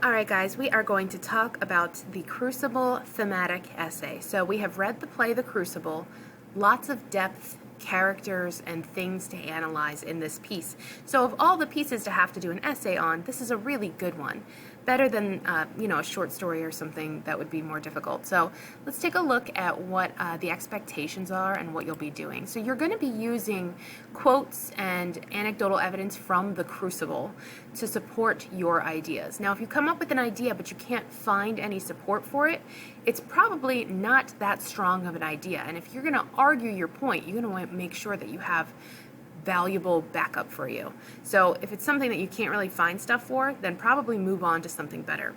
Alright guys, we are going to talk about the Crucible thematic essay. So we have read the play The Crucible, lots of depth, characters, and things to analyze in this piece. So of all the pieces to have to do an essay on, this is a really good one. Better than, a short story or something that would be more difficult. So let's take a look at what the expectations are and what you'll be doing. So you're going to be using quotes and anecdotal evidence from The Crucible to support your ideas. Now, if you come up with an idea but you can't find any support for it, it's probably not that strong of an idea. And if you're going to argue your point, you're going to want to make sure that you have valuable backup for you. So if it's something that you can't really find stuff for, then probably move on to something better.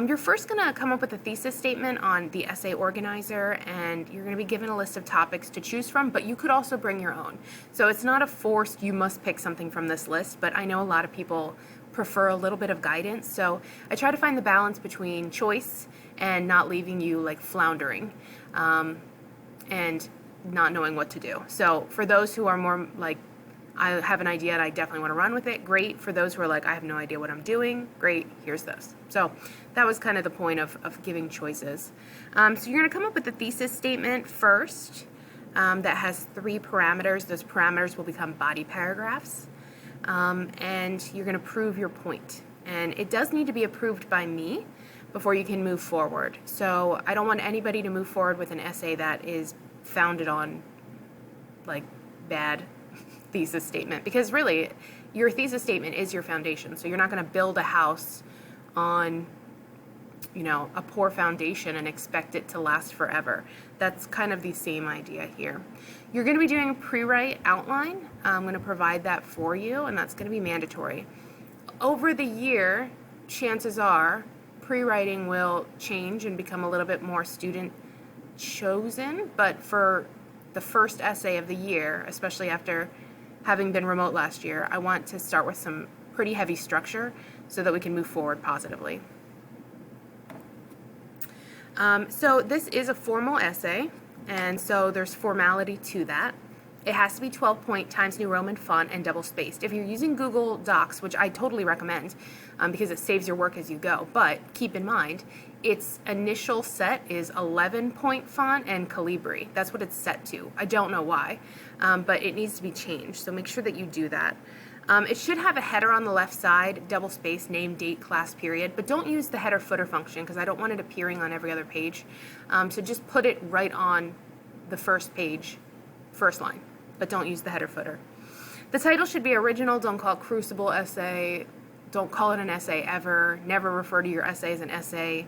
You're first going to come up with a thesis statement on the essay organizer, and you're going to be given a list of topics to choose from, but you could also bring your own. So it's not a forced, you must pick something from this list, but I know a lot of people prefer a little bit of guidance, so I try to find the balance between choice and not leaving you like floundering and not knowing what to do. So for those who are more like, I have an idea and I definitely want to run with it, great. For those who are like, I have no idea what I'm doing, great, here's this. So that was kind of the point of giving choices. So you're going to come up with a thesis statement first that has 3 parameters. Those parameters will become body paragraphs. And you're going to prove your point. And it does need to be approved by me before you can move forward. So I don't want anybody to move forward with an essay that is founded on like bad thesis statement, because really your thesis statement is your foundation. So you're not going to build a house on a poor foundation and expect it to last forever. That's kind of the same idea here. You're going to be doing a pre-write outline. I'm going to provide that for you, and that's going to be mandatory. Over the year, chances are pre-writing will change and become a little bit more student chosen, but for the first essay of the year, especially after having been remote last year, I want to start with some pretty heavy structure so that we can move forward positively. So this is a formal essay, and so there's formality to that. It has to be 12-point Times New Roman font and double-spaced. If you're using Google Docs, which I totally recommend because it saves your work as you go, but keep in mind, its initial set is 11-point font and Calibri. That's what it's set to. I don't know why, but it needs to be changed, so make sure that you do that. It should have a header on the left side, double-spaced, name, date, class, period, but don't use the header-footer function because I don't want it appearing on every other page. So just put it right on the first page, first line, but don't use the header footer. The title should be original. Don't call it Crucible essay. Don't call it an essay ever. Never refer to your essay as an essay.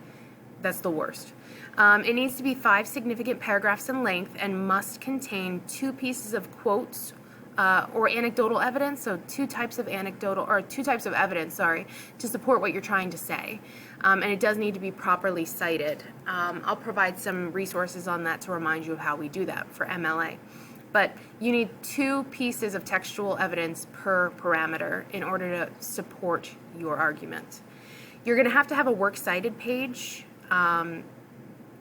That's the worst. It needs to be 5 significant paragraphs in length and must contain 2 pieces of quotes or anecdotal evidence, so 2 types of evidence, to support what you're trying to say. And it does need to be properly cited. I'll provide some resources on that to remind you of how we do that for MLA. But you need 2 pieces of textual evidence per parameter in order to support your argument. You're going to have a works cited page.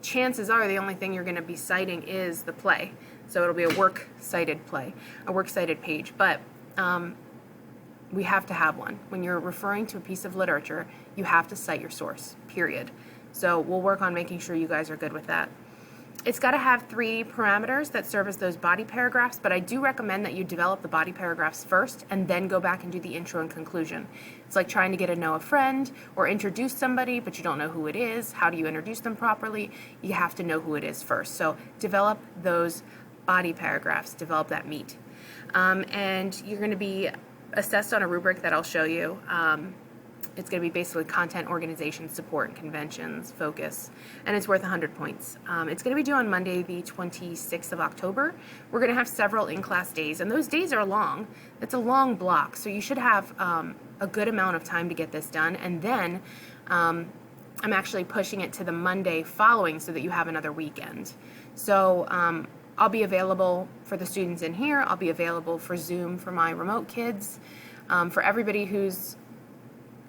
Chances are the only thing you're going to be citing is the play. So it'll be a works cited play, a works cited page. But we have to have one. When you're referring to a piece of literature, you have to cite your source, period. So we'll work on making sure you guys are good with that. It's got to have 3 parameters that serve as those body paragraphs, but I do recommend that you develop the body paragraphs first and then go back and do the intro and conclusion. It's like trying to get to know a friend or introduce somebody, but you don't know who it is. How do you introduce them properly? You have to know who it is first. So develop those body paragraphs, develop that meat. And you're going to be assessed on a rubric that I'll show you. It's going to be basically content, organization, support, conventions, focus, and it's worth 100 points. It's going to be due on Monday, the 26th of October. We're going to have several in-class days, and those days are long. It's a long block, so you should have a good amount of time to get this done, and then I'm actually pushing it to the Monday following so that you have another weekend. So I'll be available for the students in here. I'll be available for Zoom for my remote kids, for everybody who's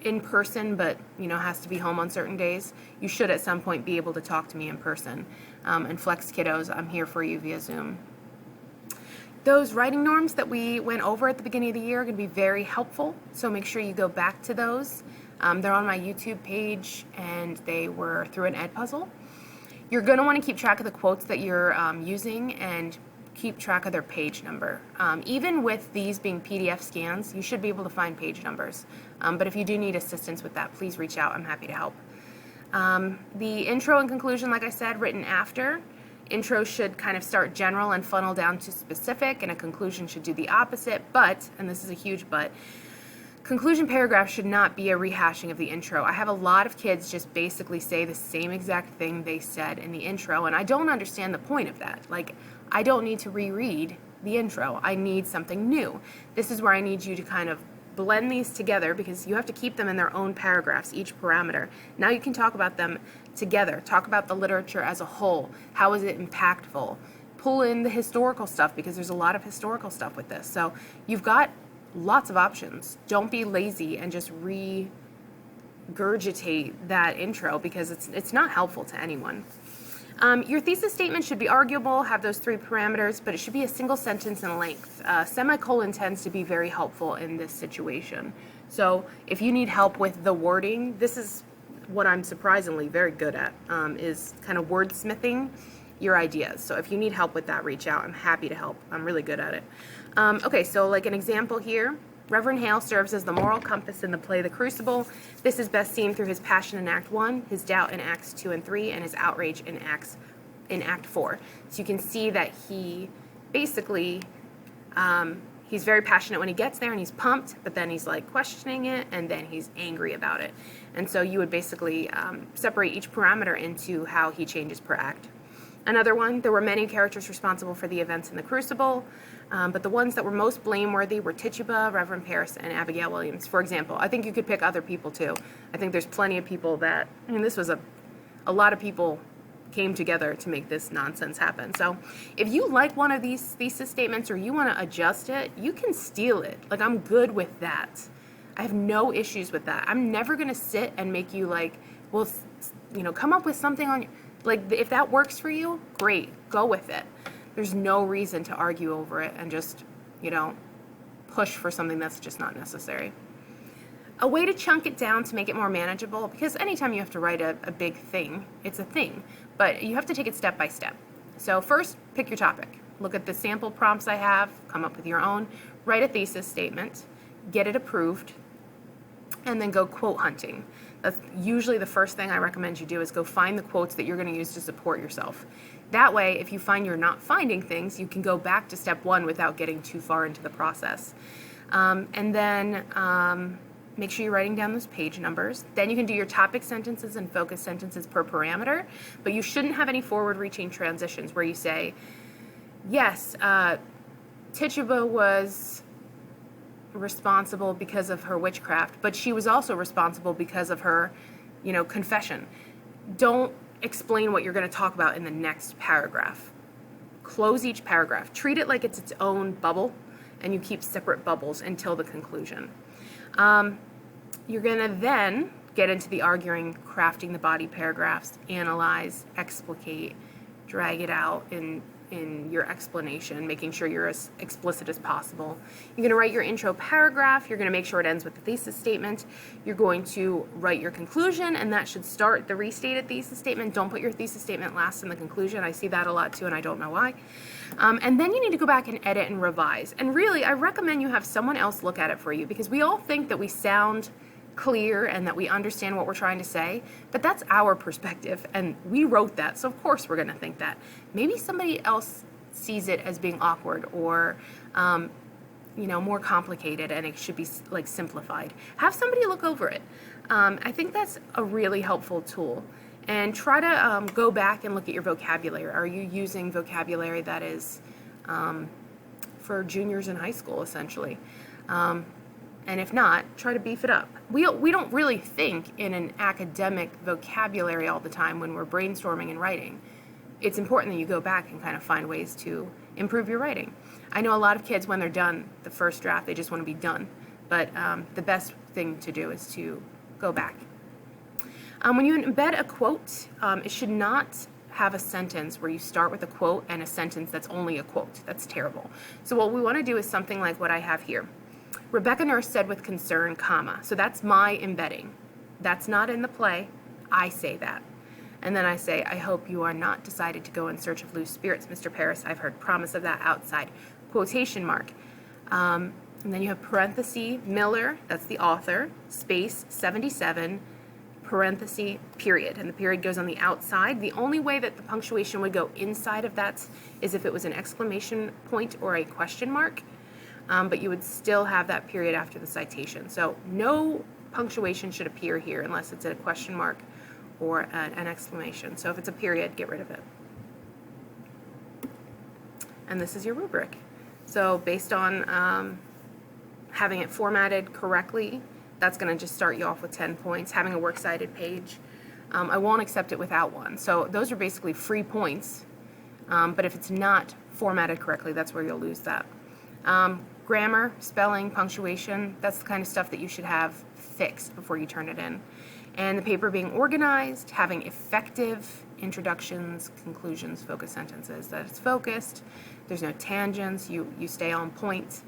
in person but has to be home on certain days. You should at some point be able to talk to me in person. And Flex Kiddos, I'm here for you via Zoom. Those writing norms that we went over at the beginning of the year are going to be very helpful, so make sure you go back to those. They're on my YouTube page, and they were through an ed puzzle. You're going to want to keep track of the quotes that you're using and keep track of their page number. Even with these being PDF scans, you should be able to find page numbers. But if you do need assistance with that, please reach out. I'm happy to help. The intro and conclusion, like I said, written after. Intro should kind of start general and funnel down to specific, and a conclusion should do the opposite. But, and this is a huge but, conclusion paragraph should not be a rehashing of the intro. I have a lot of kids just basically say the same exact thing they said in the intro, and I don't understand the point of that. Like, I don't need to reread the intro. I need something new. This is where I need you to kind of blend these together, because you have to keep them in their own paragraphs, each parameter. Now you can talk about them together. Talk about the literature as a whole. How is it impactful? Pull in the historical stuff, because there's a lot of historical stuff with this. So you've got lots of options. Don't be lazy and just regurgitate that intro, because it's not helpful to anyone. Your thesis statement should be arguable, have those 3 parameters, but it should be a single sentence in length. Semicolon tends to be very helpful in this situation. So if you need help with the wording, this is what I'm surprisingly very good at, is kind of wordsmithing your ideas. So if you need help with that, reach out. I'm happy to help. I'm really good at it. Okay, so like an example here, Reverend Hale serves as the moral compass in the play The Crucible. This is best seen through his passion in Act 1, his doubt in Acts 2 and 3, and his outrage in Act 4. So you can see that he basically, he's very passionate when he gets there, and he's pumped, but then he's like questioning it, and then he's angry about it. And so you would basically separate each parameter into how he changes per act. Another one, there were many characters responsible for the events in The Crucible, but the ones that were most blameworthy were Tituba, Reverend Paris, and Abigail Williams, for example. I think you could pick other people too. I think there's plenty of people that, I mean, this was a lot of people came together to make this nonsense happen. So if you like one of these thesis statements or you want to adjust it, you can steal it. Like, I'm good with that. I have no issues with that. I'm never going to sit and make you like, well, you know, come up with something on your, like, if that works for you, great, go with it. There's no reason to argue over it and just, you know, push for something that's just not necessary. A way to chunk it down to make it more manageable, because anytime you have to write a big thing, it's a thing, but you have to take it step by step. So first, pick your topic. Look at the sample prompts I have, come up with your own, write a thesis statement, get it approved, and then go quote hunting. That's usually the first thing I recommend you do, is go find the quotes that you're going to use to support yourself. That way, if you find you're not finding things, you can go back to step 1 without getting too far into the process. And then make sure you're writing down those page numbers. Then you can do your topic sentences and focus sentences per parameter, but you shouldn't have any forward-reaching transitions where you say, yes, Tituba was responsible because of her witchcraft, but she was also responsible because of her, you know, confession. Don't explain what you're going to talk about in the next paragraph. Close each paragraph. Treat it like it's its own bubble, and you keep separate bubbles until the conclusion. You're going to then get into the arguing, crafting the body paragraphs, analyze, explicate, drag it out in your explanation, making sure you're as explicit as possible. You're going to write your intro paragraph. You're going to make sure it ends with the thesis statement. You're going to write your conclusion, and that should start the restated thesis statement. Don't put your thesis statement last in the conclusion. I see that a lot too, and I don't know why. And then you need to go back and edit and revise. And really, I recommend you have someone else look at it for you, because we all think that we sound clear and that we understand what we're trying to say, but that's our perspective, and we wrote that, so of course we're going to think that. Maybe somebody else sees it as being awkward or you know, more complicated, and it should be like simplified. Have somebody look over it. I think that's a really helpful tool. And try to go back and look at your vocabulary. Are you using vocabulary that is for juniors in high school, essentially? And if not, try to beef it up. We don't really think in an academic vocabulary all the time when we're brainstorming and writing. It's important that you go back and kind of find ways to improve your writing. I know a lot of kids, when they're done the first draft, they just want to be done. But the best thing to do is to go back. When you embed a quote, it should not have a sentence where you start with a quote and a sentence that's only a quote. That's terrible. So what we want to do is something like what I have here. Rebecca Nurse said with concern, comma. So that's my embedding. That's not in the play. I say that. And then I say, I hope you are not decided to go in search of loose spirits, Mr. Paris. I've heard promise of that outside. Quotation mark. And then you have parenthesis, Miller, that's the author, space, 77, parenthesis, period. And the period goes on the outside. The only way that the punctuation would go inside of that is if it was an exclamation point or a question mark. But you would still have that period after the citation. So no punctuation should appear here unless it's a question mark or an exclamation. So if it's a period, get rid of it. And this is your rubric. So based on having it formatted correctly, that's going to just start you off with 10 points. Having a works cited page, I won't accept it without one. So those are basically free points, but if it's not formatted correctly, that's where you'll lose that. Grammar, spelling, punctuation, that's the kind of stuff that you should have fixed before you turn it in. And the paper being organized, having effective introductions, conclusions, focus sentences, that it's focused, there's no tangents, you stay on point,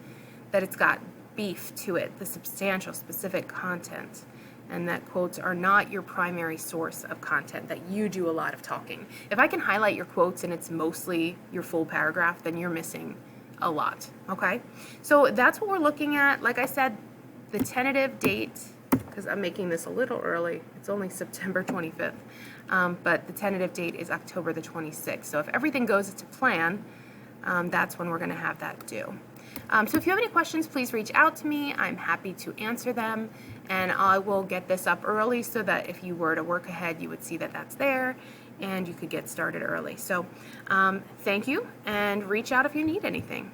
that it's got beef to it, the substantial, specific content, and that quotes are not your primary source of content, that you do a lot of talking. If I can highlight your quotes and it's mostly your full paragraph, then you're missing a lot, okay? So that's what we're looking at. Like I said, the tentative date, because I'm making this a little early, it's only September 25th, but the tentative date is October the 26th. So if everything goes to plan, that's when we're going to have that due. So if you have any questions, please reach out to me. I'm happy to answer them, and I will get this up early so that if you were to work ahead, you would see that that's there and you could get started early. So thank you, and reach out if you need anything.